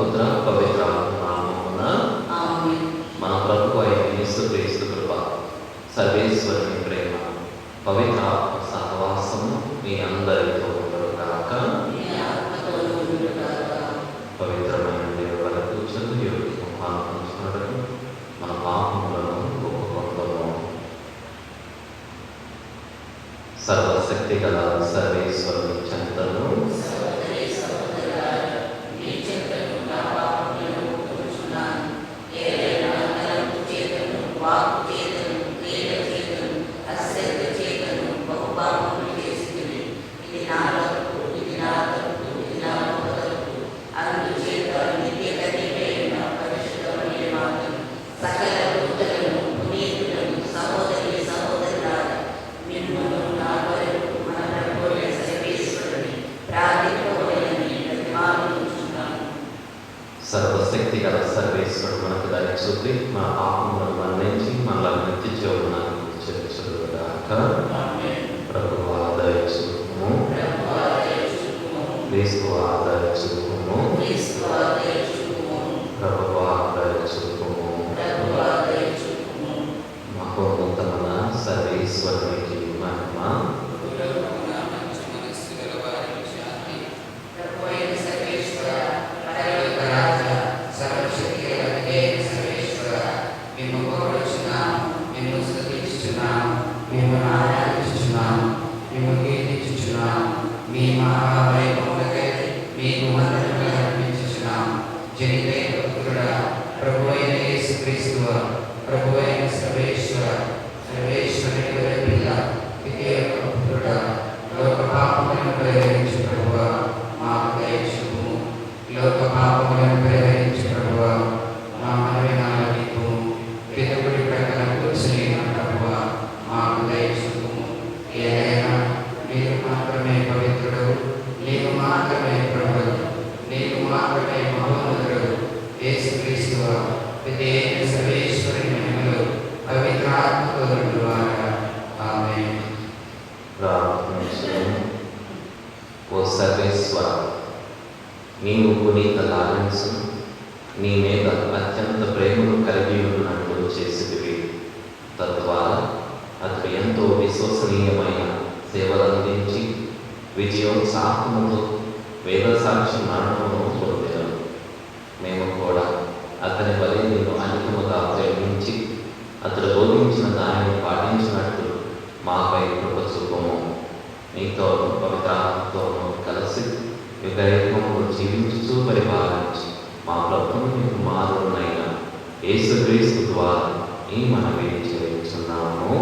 పుత్ర పవిత్ర నామమున ఆమేన్. మన ప్రభు అయిన యేసుక్రీస్తు కృప, సర్వేశ్వరుని ప్రేమ, పవిత్ర సహవాసము మీ అందరితో ఉండుగాక. పవిత్రమైన దేవుల కూర్చొని యోగి పాల్పంచుకున్నట్టు మన పాపములను ఒప్పుకుంటాము. సర్వశక్తి గల సర్వేశ్వరుని చెంతను సర్వశక్తి గల సర్వేశ్వరుడు మనకు దాన్ని చూపి మన పాపములను మన్నించి మనల్ని నిత్య జీవనానికి చేర్చుగాక. ప్రభువు ఆదరించుము, క్రీస్తు ఆదరించుము, ప్రభువు ఆదరించుము. మహోన్నతమైన సర్వేశ్వరునికి మహిమ. ఓ సర్వేశ్వర, నీవు పునీత లారెన్స్ నీ మీద అత్యంత ప్రేమను కలిగి ఉన్నట్లు చేసిదివి. తద్వారా అతడు ఎంతో విశ్వసనీయమైన సేవలు అందించి విజయోత్సాహముతో వేదసాక్షి మరణమును పొందారు. మేము కూడా అతని వలె నిన్ను అధికముగా ప్రేమించి అతడు బోధించిన దానిని పాటించినట్లు మాపై కృప చూపము. నీతో పవిత్రాత్మతోనూ కలిసి యుగయుగములు జీవించుచూ పరిపాలించి మా ప్రభువు నీకు మారునైన యేసుక్రీస్తు ద్వారా ఈ మనవి చేయుచున్నాము.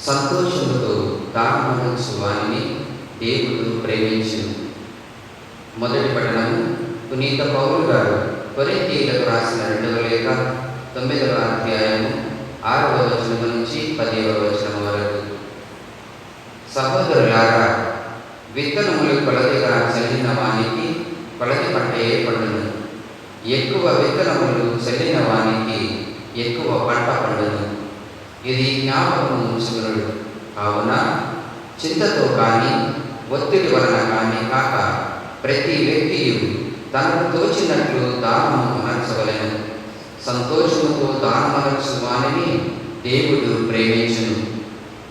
సంతోషముతో దానమనసు వారిని దేవుడు ప్రేమించును. మొదటి పట్టణము పునీత పౌలు గారు కొరింథీయులకు రాసిన 2వ లేఖ 9వ అధ్యాయము 6వ వచనం నుంచి 10వ వచనం వరకు. సహోదరులారా, విత్తనములు కొలదిగా చల్లిన వానికి కొలది పంటయే పండును. ఎక్కువ విత్తనములు చల్లిన వానికి ఎక్కువ పంట పండును. ఇది జ్ఞాపకము ఉంచుకునుడు. కావున చింతతో కానీ ఒత్తిడి వలన కానీ కాక ప్రతి వ్యక్తియు తనకు తోచినట్లు దానము అనర్చవలెను. సంతోషముతో దానమనర్చు వానిని దేవుడు ప్రేమించును.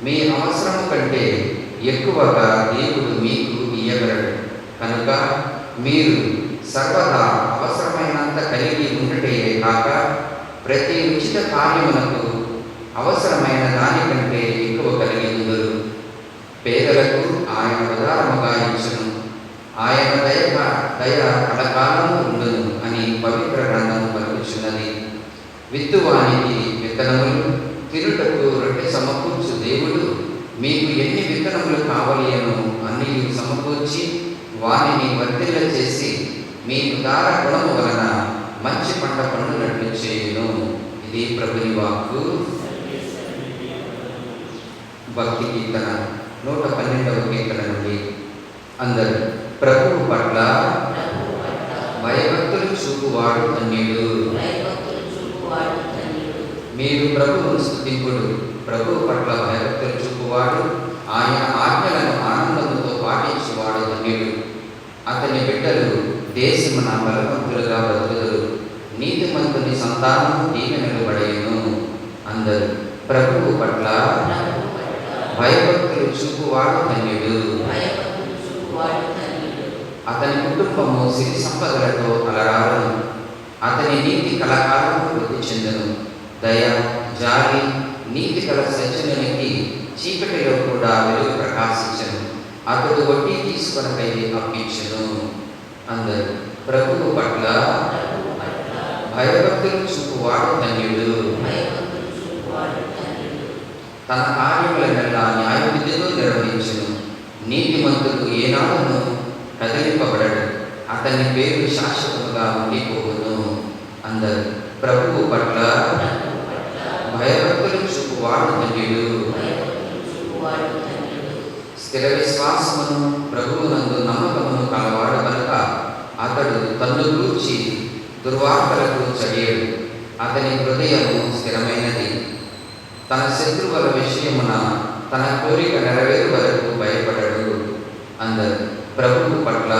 మీ అవసరము కంటే ఎక్కువగా దేవుడు మీకు ఇయ్యగలడు. కనుక మీరు సర్వదా అవసరమైనంత కలిగి ఉండటే కాక ప్రతి ఉచిత కార్యమునకు అవసరమైన దానికంటే ఎక్కువ కలిగి ఉందరు. పేదలకు ఆయన ఉదారముగా ఇచ్చును. ఆయన దయ కలకాలము ఉండును అని పవిత్ర గ్రంథము పలుకుచున్నది. విత్తువానికి విత్తనములు, తిరుటకు రొట్టె సమకూర్చు దేవుడు మీకు ఎన్ని విత్తనములు కావలియను అన్ని సమకూర్చి వానిని వర్ధిల్ల చేసి మీ ఉదార గుణము వలన మంచి పంట పండునట్లు చేయును. ఇది ప్రభుని వాక్కు. భక్తి కీర్తన 112వ కీర్తన నుండి. అందరూ ప్రభువు పట్ల భయభక్తులు చూపువాడు ధన్యుడు. మీరు ప్రభువును స్తుతింపుడు. ప్రభువు పట్ల భయభక్తులు చూపువాడు, ఆయన ఆజ్ఞలను ఆనందముతో పాటించువాడు ధన్యుడు. అతని బిడ్డలు దేశమున బలవంతులుగా బ్రతుకుదురు. నీతిమంతుని సంతానము దీవెనలు పడేయును. అందరూ ప్రభువు పట్ల భయభక్తులు చూపువాడు ధన్యుడు. అతని కుటుంబము సిరి సంపదలతో అలరారును. అతని నీతి కలకాలము వృద్ధి చెందును. దయ, జాలి, నీతి కల సజ్జనునికి చీకటిలో కూడా వెలుగు ప్రకాశించను. అతడు వడ్డీ తీసుకొనకై అప్పించును. అందరూ ప్రభువు పట్ల భయభక్తులు చూపువాడు ధన్యుడు. తన కార్యములనెల్లా న్యాయ విధితో నిర్వహించును. నీతిమంతుడు ఏనాడును కదిలింపబడడు. అతని పేరు శాశ్వతముగా ఉండిపోవును. అందరూ ప్రభువు పట్ల భయభక్తులు చూపువాడు ధన్యుడు. స్థిర విశ్వాసమును ప్రభువునందు నమ్మకమును కలవాడు కనుక అతడు తన్ను గూర్చి దుర్వార్తలకు చడియడు. అతని హృదయము స్థిరమైనది. తన శత్రువుల విషయమున తన కోరిక నెరవేరు వరకు భయపడడు. అందరూ ప్రభువు పట్ల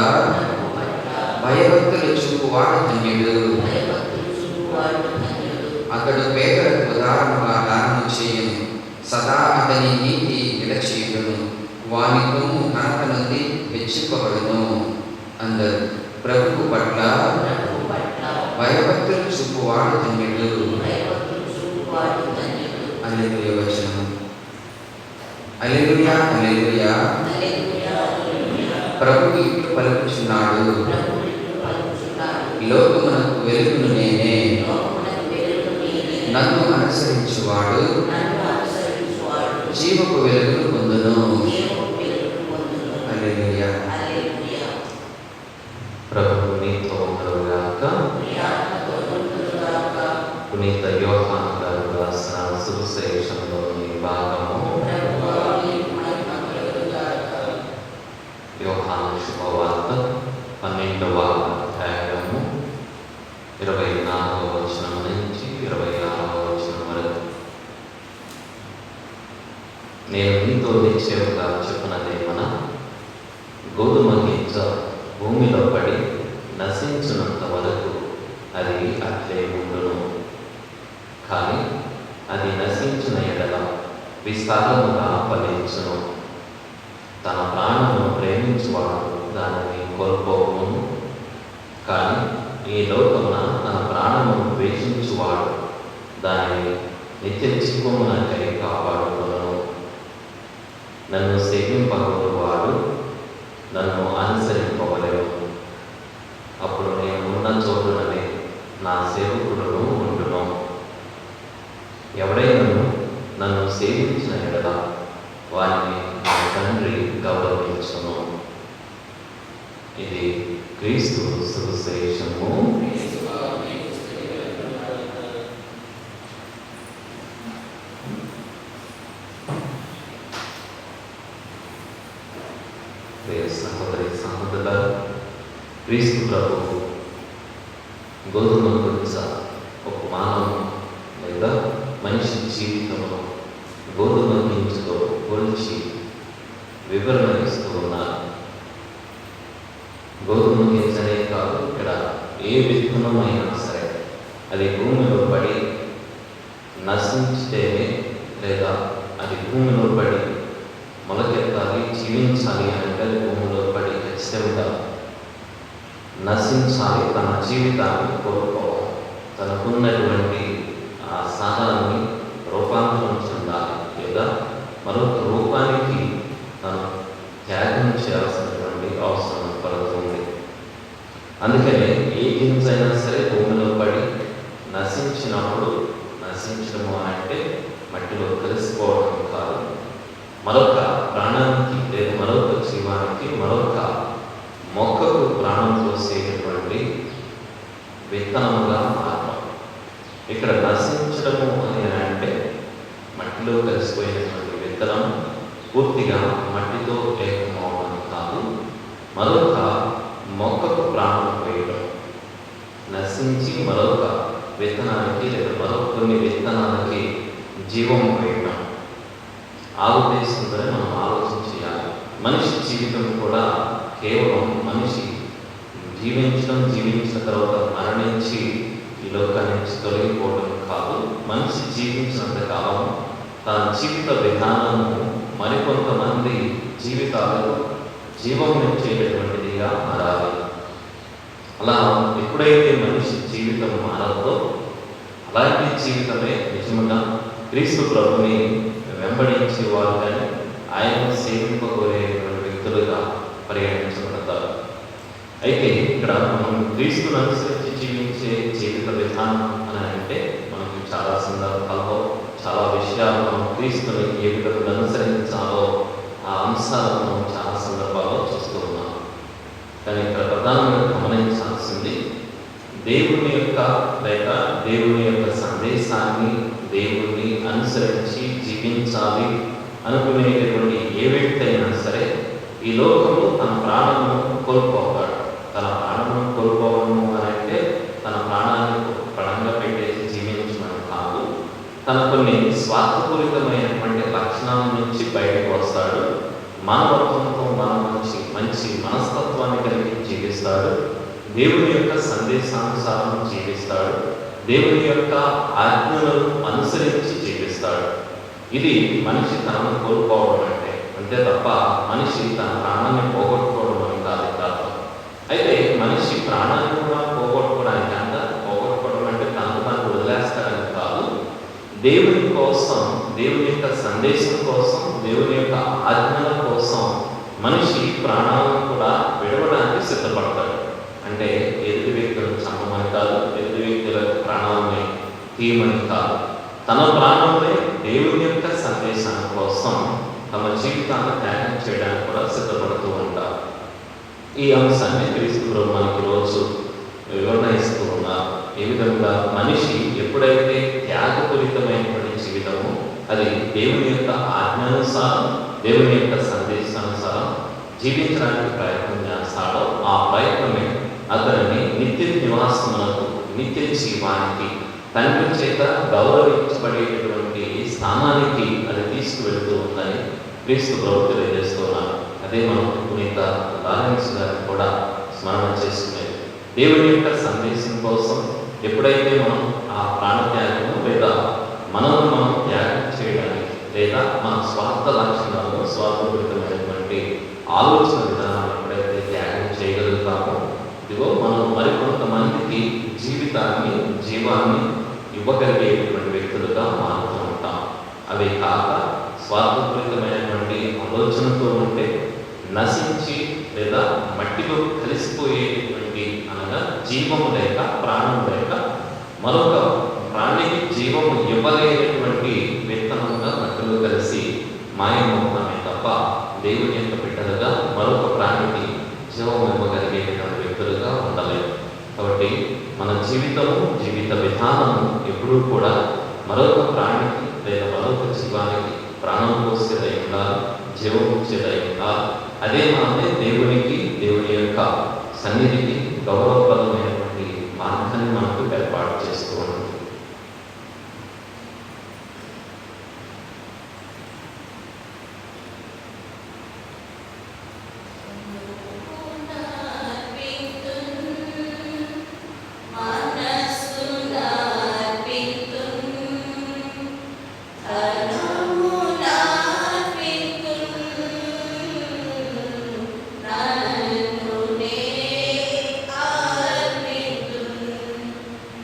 భయభక్తులు చూపువాడు ధన్యుడు. అతడు పేదలకు ఉదాహరణగా దానము చేయును. సదా అతని నీతి నిలచేయును. వాని కొమ్ము కనక నుండి హెచ్చింపబడును. అందరూ ప్రభువు పట్ల భయభక్తులు చూపువాడు ధన్యుడు. హల్లెలూయా వచనము. హల్లెలూయా, హల్లెలూయా. ప్రభువు ఇప్పుడు పలుకుచున్నాడు. లోకమునకు వెలుగును నేనే. నన్ను అనుసరించువాడు జీవపు వెలుగును పొందును. హల్లెలూయా. ప్రభువు నీతో కలుగుగాక. పునీత యోహాను గారు రాసిన సువిశేషంలోని భాగము. యోహాను శుభవార్త 12వ అధ్యాయము 24వ వచనం నుంచి 26వ వచనం వరకు. నేను మీతో నిశ్చయముగా చెప్పినదేమన, గోధుమ గింజ భూమిలో పడి నశించినంత వరకు అది అట్లే ఉండును. కానీ అది నశించిన ఎడల విస్తారముగా ఫలించును. తన ప్రాణమును ప్రేమించువాడు దానిని కోల్పోవును. కానీ ఈ లోకమున తన ప్రాణమును ద్వేషించువాడు దానిని నిత్య జీవమునకై కాపాడుకొనును. నన్ను సేవింపగోరువాడు నన్ను అనుసరింపవలెను. అప్పుడు నేను ఉన్న చోటుననే నా సేవకుడును ఉండును. ఎవడైనా నన్ను సేవించిన ఎడల వారిని నా తండ్రి గౌరవించును. ఇది క్రీస్తు సువిశేషము. సహోదరి సహోదరుల, క్రీస్తు ప్రభువు గోధుమ గింజ ఒక మానవం లేదా మనిషి జీవితంలో గోధుమ గింజతో పోల్చి వివరణ ఇస్తూ ఉన్నారు. గోధుమ గింజనే కాదు, ఇక్కడ ఏ విత్తనమైనా సరే అది భూమిలో పడి నశించితేనే, లేదా అది భూమిలో పడి మొలకెత్తాలి, జీవించాలి అంటే భూమిలో పడి ఖచ్చితంగా నశించాలి, తన జీవితాన్ని కోల్పోవాలి, తనకున్నటువంటి ఆ సాధనాన్ని రూపాంతరం చెందాలి, లేదా మరొక రూపానికి తను త్యాగం చేయాల్సినటువంటి అవసరం పడుతుంది. అందుకనే ఏ గింజ అయినా సరే భూమిలో పడి నశించినప్పుడు, నశించడము అంటే మట్టిలో కలిసిపోవడం కాదు, మరొక ప్రాణానికి లేదా మరొక జీవానికి, మరొక మొక్కకు ప్రాణం పోసేటటువంటి విత్తనముగా మారడం. ఇక్కడ నశించడము అని అంటే మట్టిలో కలిసిపోయినటువంటి విత్తనం పూర్తిగా మట్టితో ఏకమవడం కాదు, మరొక మొక్కకు ప్రాణం పోయడం. నశించి మరొక విత్తనానికి లేదా మరొక కొన్ని విత్తనాలకి జీవం పోయడం. ఆ ఉద్దేశంతోనే మనం ఆలోచన చేయాలి. మనిషి జీవితం కూడా కేవలం మనిషి జీవించిన తర్వాత మరణించి ఈ లోకాన్ని నుంచి తొలగిపోవడం కాదు. మనిషి జీవించినంత కాలం తన జీవిత విధానము మరికొంతమంది జీవితాలకు జీవం ఇచ్చేటటువంటిదిగా మారాలి. అలా ఎప్పుడైతే మనిషి జీవితం మారదో అలాంటి జీవితమే నిజముగా క్రీస్తు ప్రభుని వెంబడించేవారు కానీ ఆయన సేవింపబోయేటువంటి వ్యక్తులుగా పరిగణించబడతారు. అయితే ఇక్కడ మనం క్రీస్తును అనుసరించి జీవించే జీవిత విధానం అని అంటే మనకి చాలా సందర్భాల్లో చాలా విషయాలు మనం క్రీస్తుని ఏ విధంగా అనుసరించాలో ఆ అంశాలను మనం చాలా సందర్భాల్లో చూస్తూ ఉన్నాం. కానీ ఇక్కడ ప్రధానంగా గమనించాల్సింది దేవుని యొక్క లేక దేవుని యొక్క సందేశాన్ని దేవుణ్ణి అనుసరించి జీవించాలి అనుకునేటటువంటి ఏ వ్యక్తి అయినా సరే ఈ లోకంలో తన ప్రాణమును కోల్పోతాడు. తన ప్రాణమును కోల్పోవడము అని అంటే తన ప్రాణాన్ని పణంగా పెట్టేసి జీవించడం కాదు. తన కొన్ని స్వార్థపూరితమైనటువంటి లక్షణాల నుంచి బయటకు వస్తాడు. మానవత్వంతో మంచి మనస్తత్వాన్ని కలిగి జీవిస్తాడు. దేవుని యొక్క సందేశానుసారం జీవిస్తాడు. దేవుని యొక్క ఆజ్ఞలను అనుసరించి జీవిస్తాడు. ఇది మనిషి తనను కోల్పోవడం అంటే అంతే తప్ప మనిషి తన ప్రాణాన్ని పోగొట్టుకోవడం అని కాదు కాదు. అయితే మనిషి ప్రాణాన్ని కూడా పోగొట్టుకోవడానికి పోగొట్టుకోవడం అంటే తనకు తనకు వదిలేస్తాడని కాదు. దేవుని కోసం, దేవుని యొక్క సందేశం కోసం, దేవుని యొక్క ఆజ్ఞల కోసం మనిషి ప్రాణాలను కూడా విడవడానికి సిద్ధపడతాడు. అంటే ఎదుటి వ్యక్తులను చంపమని కాదు, ఎదుటి వ్యక్తుల ప్రాణాలని తీయమని కాదు. తన ప్రాణంలో దేవుని యొక్క సందేశం కోసం తమ జీవితాన్ని త్యాగం చేయడానికి కూడా సిద్ధపడుతూ ఉంటారు. ఈ అంశాన్ని క్రీస్తు ప్రభువు మనకి రోజు వివరణ ఇస్తూ ఉన్నారు. ఏ విధంగా మనిషి ఎప్పుడైతే త్యాగపూరితమైనటువంటి జీవితము అది దేవుని యొక్క ఆజ్ఞానుసారం, దేవుని యొక్క సందేశానుసారం జీవించడానికి ప్రయత్నం చేస్తాడో ఆ ప్రయత్నమే అతనిని నిత్య నివాసమునకు, నిత్య జీవానికి, తండ్రి చేత గౌరవించబడేటటువంటి స్థానానికి అది తీసుకువెళ్తూ ఉందని క్రీస్తు ప్రభు తెలియజేస్తున్నారు. అదే మనం పునీత లారెన్స్ గారిని కూడా స్మరణ చేసుకునేది. దేవుని యొక్క సందేశం కోసం ఎప్పుడైతే మనం ఆ ప్రాణత్యాగము లేదా మనల్ని మనం త్యాగం చేయడానికి లేదా మన స్వార్థ లక్షణాలను, స్వార్థపూరితమైనటువంటి ఆలోచన విధానాలు ఎప్పుడైతే త్యాగం చేయగలుగుతామో ఇదిగో మనం మరికొంతమందికి జీవాన్ని ఇవ్వగలిగేటువంటి వ్యక్తులుగా మారుతూ ఉంటాం. అవి కాక స్వార్థపూరితమైనటువంటి ఆలోచనతో ఉంటే నశించి లేదా మట్టిలో కలిసిపోయేటువంటి అనగా జీవము లేక ప్రాణం లేక మరొక ప్రాణికి జీవము ఇవ్వలేనటువంటి విత్తనంగా మట్టిలో కలిసి మాయమవుతామే తప్ప దేవుని యొక్క బిడ్డలుగా మరొక ప్రాణికి జీవం ఇవ్వగలిగేటువంటి వ్యక్తులుగా ఉండలేదు. కాబట్టి మన జీవిత విధానము ఎప్పుడూ కూడా మరొక ప్రాణికి లేదా మరొక జీవానికి ప్రాణం పోసేదై ఉండాలి, జీవం ఇచ్చేదై ఉండాలి. అదే మనమే దేవునికి, దేవుని యొక్క సన్నిధికి గౌరవప్రదమైనటువంటి మార్గాన్ని మనకు ఏర్పాటు చేస్తూ ఉంటుంది.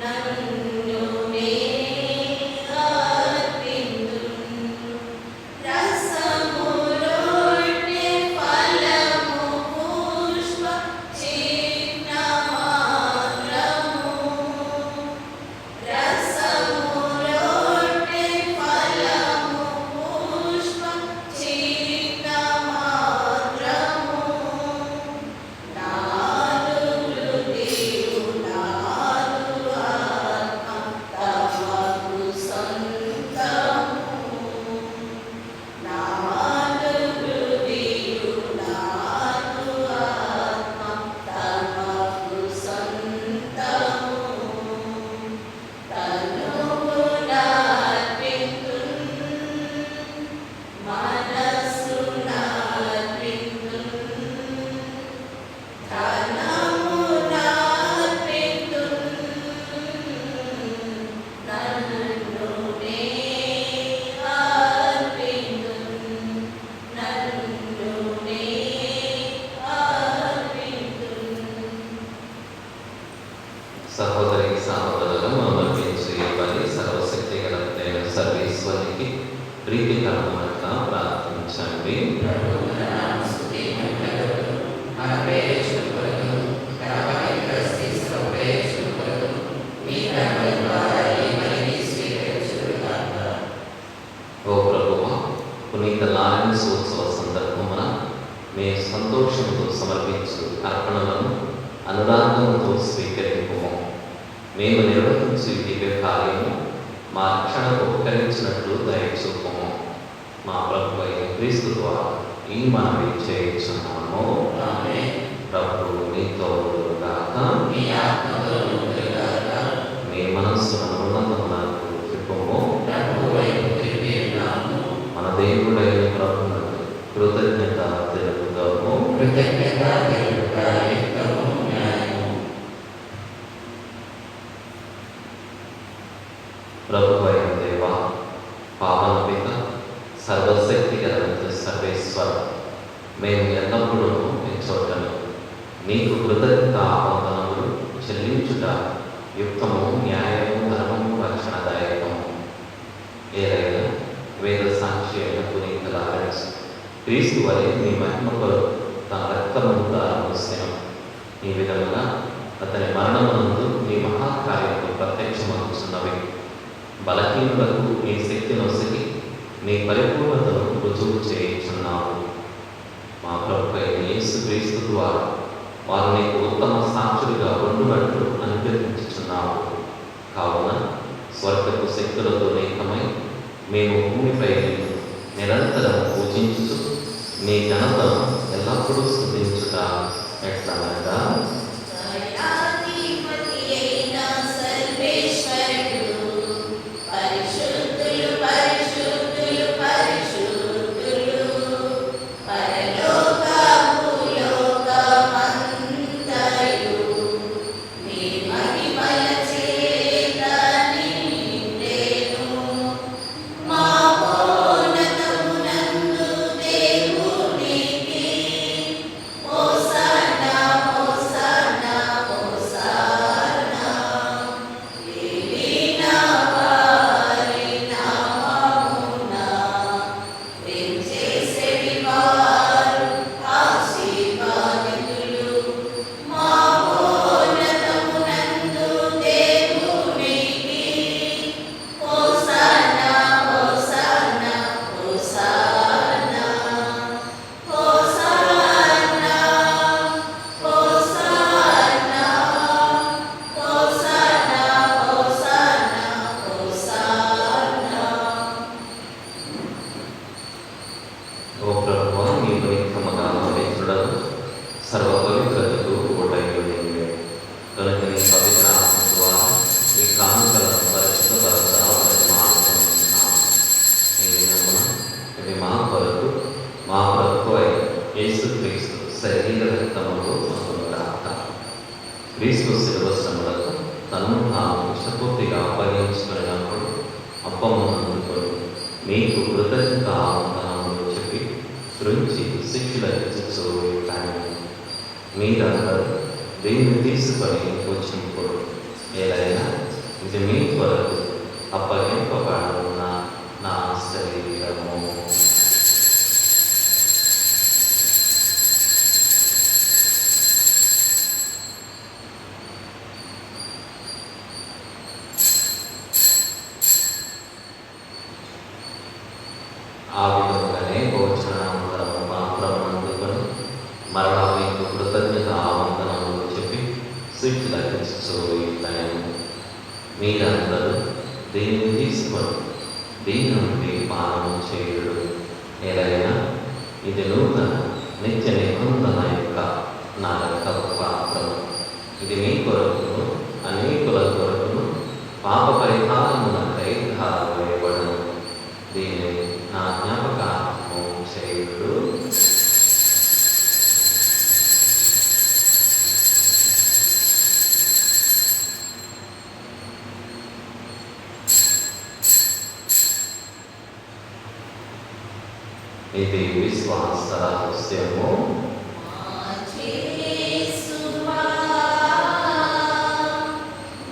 నన్ను ప్రీతికరముగా ప్రార్థించండి. ఓ ప్రభువా, పునీత లారెన్స్ ఉత్సవ సందర్భమున మేము సంతోషంతో సమర్పించు అర్పణలను అనురాగంతో స్వీకరింపుము. మేము నిర్వహించు దివ్య కార్యము మా రక్షణకు ఉపకరించినట్లు దయచూపుము. మా ప్రభు అయిన క్రీస్తు ద్వారా ఈ మనవి చేయుచున్నాము. ప్రభు మీతో ఉండుగాక. మీ మనస్సును ఉన్నతమునకు త్రిప్పుము. మన దేవుడైన ప్రభువునకు కృతజ్ఞత తెలుపుదాము. ప్రభు అయిన దేవ, పావన పిత, సర్వశక్తి గల సర్వేశ్వర, మేము ఎల్లప్పుడూ మీ చోటను నీకు కృతజ్ఞత వందనములు చెల్లించుట యుక్తము, న్యాయము, ధర్మము, రక్షణదాయకము. ఏదైనా వేద సాక్షి అయిన పునీత లారెన్స్ క్రీస్తు వలె మీ మహిమ కొరకు తన రక్తము దారమోసెను. ఈ విధముగా అతని మరణమునందు మీ మహాకార్యము ప్రత్యక్షమవుతున్నవి. బలహీనులకు మీ శక్తి నొసగి మీ పరిపూర్ణతను రుజువు చేయుచున్నాము. మా ప్రభు అయిన యేసు క్రీస్తు ద్వారా వారు నీకు ఉత్తమ సాక్షులుగా ఉండునట్లు అనుగ్రహించుచున్నాము. కావున స్వర్గపు శక్తులతో ఏకమై మేము భూమిపై నిరంతరం పూజించుచు మీ ఘనతను ఎల్లప్పుడూ స్తుతించుట ఎట్లనగా, సర్వపవిత్రతకు ఓటైపోయింది. కనుక నీ పవిత్ర ఆత్మ ద్వారా ఈ కానుకలను పరిశుద్ధపరచాలని ఈ విధమున ఇది మా కొరకు మా ప్రభు అయిన యేసుక్రీస్తు శరీర రక్తములు పొందుగాక. క్రీస్తు శిలువ శ్రమలకు తనను తాను విషపూర్తిగా అప్పగించుకున్నప్పుడు అప్పమును అందుకొని మీకు కృతజ్ఞత వందనములు చెప్పి గురించి శిక్షులకిచ్చు. మీరందరూ దీన్ని తీసుకొని వచ్చినప్పుడు ఏదైనా ఇది మీ కొరకు అప్పగింపబడున్న నా శరీరము. ఆ విధంగానే భోజనానంతరము మాత్రం అందుకొని మరలా మీకు కృతజ్ఞత వందనములు చెప్పి శిక్షులకిచ్చు. మీరందరూ దీన్ని తీసుకొని దీని నుండి పానం చేయుడు. ఏదైనా ఇది నూతన నిత్య నిబంధన యొక్క నా రక్తపు పాత్రము. ఇది మీ కొరకును అనేకుల కొరకును పాప పరిహారమునకై ధారవేయబడును. దీన్ని నా జ్ఞాపకార్థము చేయుడు. ఇది విశ్వాస రహస్యము.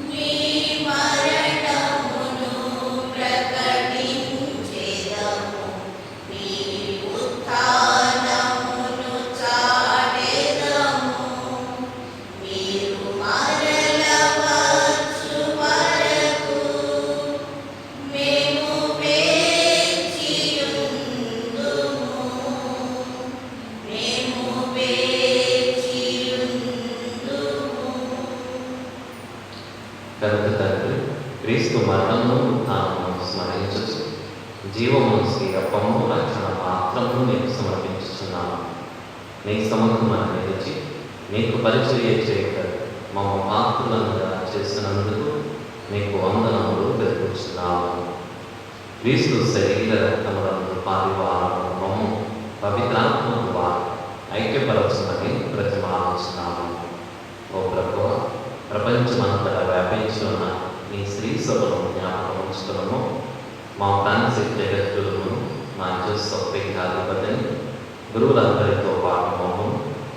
మీ మరణమును ప్రకటించెదము. మరణమును ఉత్థానమును స్మరించుచు జీవము అప్పము రక్షణ పాత్రమును నీకు సమర్పించుచున్నాను. నీ సముఖమున నిలిచి నీకు పరిచర్య చేయక మమ్మ పాత్రులంగా చేసినందుకు నీకు వందనములు తెలుపుచున్నాము. క్రీస్తు శరీర రక్తములను పారివారము మమ్ము పవిత్రాత్మ ద్వారా ఐక్యపరచుమని ప్రతిమానుచున్నాము. ఓ ప్రభువా, ప్రపంచమంతటా వ్యాపించి ఉన్న నీ శ్రీ సభను జ్ఞాపకం ఉంచుకున్నాము. మా ఫ్రాన్సిస్ జగద్గురువును, మా జోసఫ్గాధిపతిని, గురువులందరితో పాటు మమ్మను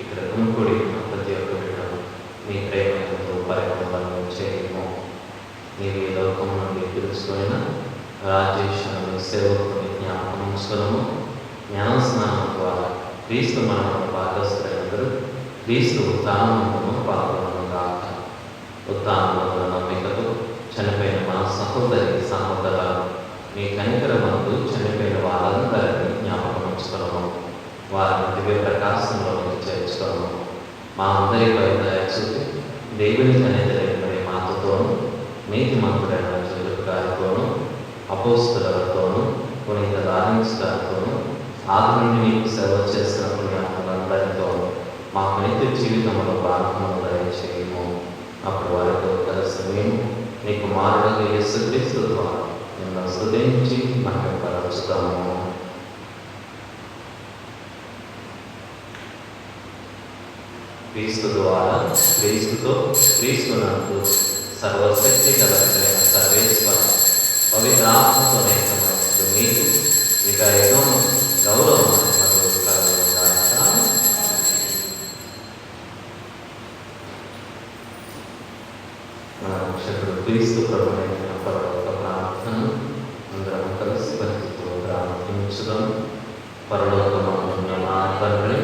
ఇక్కడ గుంపుడి ప్రతి ఒక్క బిడ్డను నీ ప్రేమతో పరిగణనలో చేయము. నీవు ఈ లోకం నుండి పిలుచుకున్న రాజేశ్వరుని సేవకుని జ్ఞాపకం ఉంచుకున్నాము. జ్ఞానస్నానం ద్వారా క్రీస్తు మరణము భాగస్థులందరూ క్రీస్తు ఉత్థానమును పాల్గొనగాక. ఉత్థానముల నమ్మికతో చనిపోయిన మా సహోదరి సహోదరులు మీ కనికరమందు చనిపోయిన వారందరినీ జ్ఞాపకం ఉంచుకున్నాము. వారిని దివ్య ప్రకాశంలోకి చేర్చుకున్నాము. మా అందరిపై దయ చూపి దేవుని కనికరపడే మాతతోనూ నీతిమంతుడైన జోసెఫ్ గారితోనూ అపోస్తలులతోనూ పునీత లారెన్స్ గారితోనూ ఆది నుండి నీకు సేవ చేసిన పుణ్యాత్ములందరితోనూ మా నిత్య జీవితంలో భాగమును దయచేయము. అప్పుడు వారితో కలిసి మేము నీ కుమారుడు యేసుక్రీస్తు ద్వారా నిన్ను స్తుతించి మహిమపరచుతాము. క్రీస్తు ద్వారా క్రీస్తుతో క్రీస్తునందు సర్వశక్తి గలైన సర్వేశ్వర పవిత్రాత్మతో నేతమైనది మీకు ఇక ఏదో గౌరవం కలుగుగాక. మన రక్షకుడు క్రీస్తు ప్రభువైన పరలోక ప్రార్థన అందరం కలిసి భక్తితో ప్రార్థించుదాం. పరలోకమందున్న మా తండ్రి,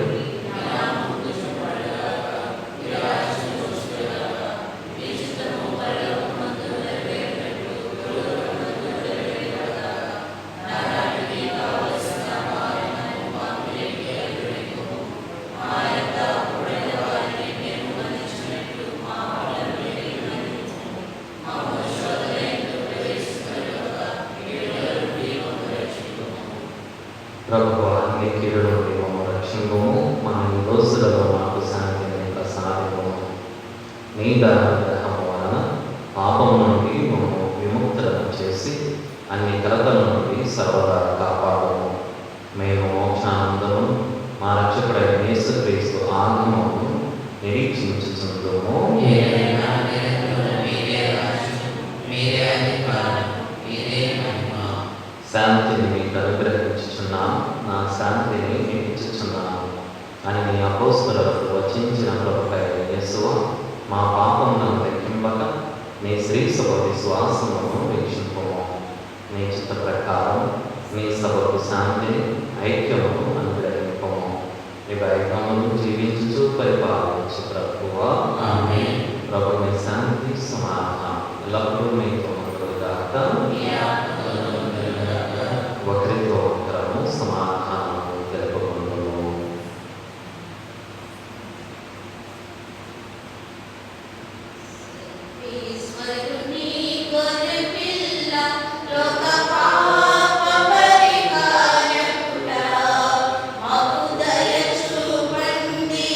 ప్రభువా, నీ కీడును మమ్ము రక్షింపుము. మా ఈ రోజులలో మాకు శాంతిని ప్రసాదింపుము. నీ అనుగ్రహము వలన పాపము నుండి మమ్ము విముక్తులను చేసి అన్ని కలతల నుండి సర్వదా కాపాడము. మేము మోక్షానందము మా రక్షకుడైన యేసుక్రీస్తు ఆగమమును నిరీక్షించుచుందుము. శాంతిని మీకు అనుగ్రహించుచున్నాను, నా శాంతిని మీకు ఇచ్చుచున్నాను అని నీ అపోస్తలులకు వచించిన ప్రభువైన యేసువా, మా పాపములను లెక్కింపక నీ శ్రీ సభ విశ్వాసమును వీక్షింపుము. నీ చిత్త ప్రకారం నీ సభకు శాంతిని ఐక్యమును అనుగ్రహింపుము. నీ వైభవమును జీవించుచు పరిపాలించు ప్రభువా. ప్రభు నీ శాంతి సమాధానం ఎల్లప్పుడూ మీతో ఉండుగాక. ఒకరితో ఒకరము సమాధానము తెలుపుకుందుము. దయచూపండి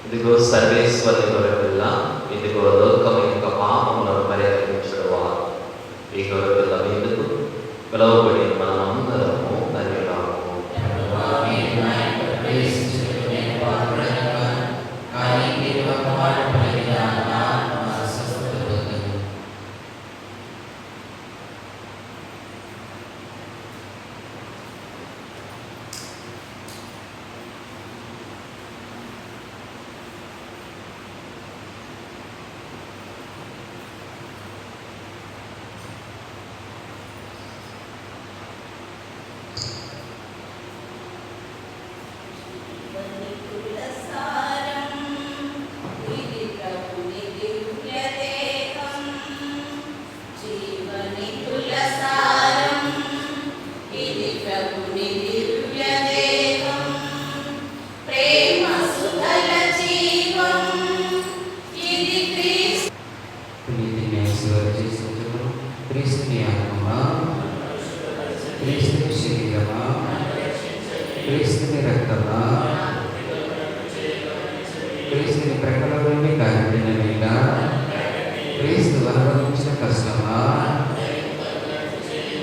ఇదిగో సర్వేశ్వరి గొర్రెపిల్ల, ఇదిగో లోకం యొక్క పాపములను పరిహరించువారు. ఈ గొర్రెపిల్ల మీదకు పిలువబడి మనమందరము ధన్యులము. క్రీస్తుని ఆత్మమా, క్రీస్తుని శరీరమా, క్రీస్తుని రక్తమా, క్రీస్తుని ప్రకటన నుండి కారిన నీడ, క్రీస్తు అనుభవించిన కష్టమా,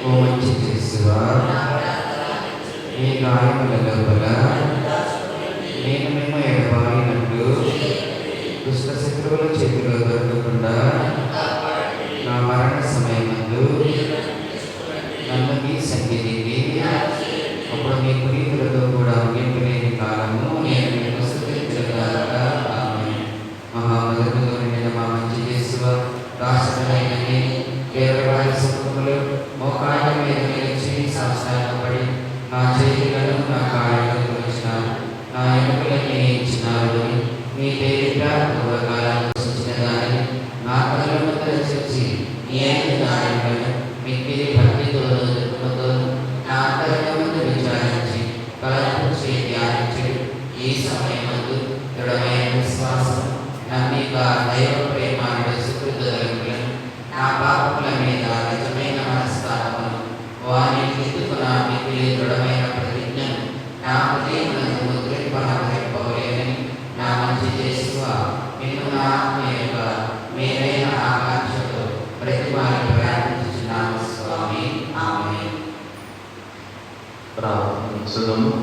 ఓ మంచి చేసువా, నీ గాయముల లోపల నేను మేము ఎడబాయినట్టు దుష్ట శత్రువుల చేతిలో దొరకకుండా నా మరణ సమయమందు నన్ను మీ సన్నిధికి అప్పుడు మీ ప్రియులతో కూడా ముగింపు లేని కాలము నేను మీకు స్తుతించగలగా. ఆమేన్. మహామధురముతో నిండిన మా మంచి యేసువ, దాసుడైన పేదవారి సుఖములు మోకాళ్ళ మీద నిలిచి సాష్టాంగపడి నా చేతులను నా కాళ్ళను ఉంచినారు, నా ఎముకలన్నీ ఇచ్చినారు. నీ పేరిట పూర్వకాలం సూచించిన దానిని నా కళ్ళ ముద్ర చూసి నీ నాయకులను మిక్కిలి భక్తితోనూ దుఃఖంతోనూ నా అంతరంగమందు విచారించి కలపుచి ధ్యానించి ఈ సమయమందు దృఢమైన విశ్వాసం, నమ్మిక, దైవ ప్రేమ సుకృతలను నా పాపముల మీద నిజమైన మనస్తాపమును వారిని ఎత్తుకున్న మిక్కిలి దృఢమైన ప్రతిజ్ఞను నా హృదయములను ముద్రింపలేని నా మంచి చేసువ నిన్ను నా ఆత్మ యొక్క మేలైన ఆకాంక్షతో ప్రతిమాని ప్రార్థించుచున్నాము స్వామి. ఆమేన్. ప్రార్థించుదాము.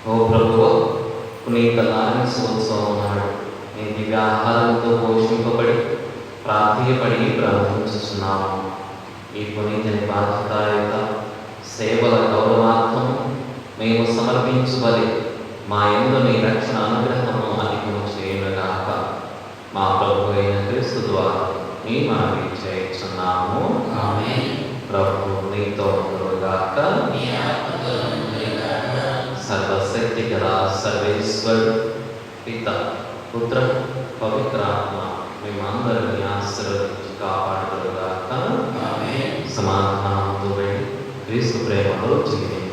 ఓ ప్రభువా, పునీత లారెన్స్ ఉత్సవం నాడు నీ దివ్యాహారంతో పోషింపబడి ప్రార్థియపడి ప్రార్థించుచున్నాము. ఈ పునీతిని బాధ్యతాయుత సేవల గౌరవార్థము మేము సమర్పించుబలి మా యందు నీ రక్షణ అనుగ్రహము అధికము చేయునుగాక. మా ప్రభు అయిన క్రీస్తు ద్వారా నీ మనవి చేయుచున్నాము. ఆమేన్. ప్రభు నీతో ఉండుగాక. సర్వశక్తి గల సర్వేశ్వరుడు పిత, పుత్ర, పవిత్రాత్మ మేమందరినీ ఆశీర్వదించి కాపాడుగాక. ఆమేన్. సమాధానంతో వెళ్ళి క్రీస్తు ప్రేమలో జీవించండి.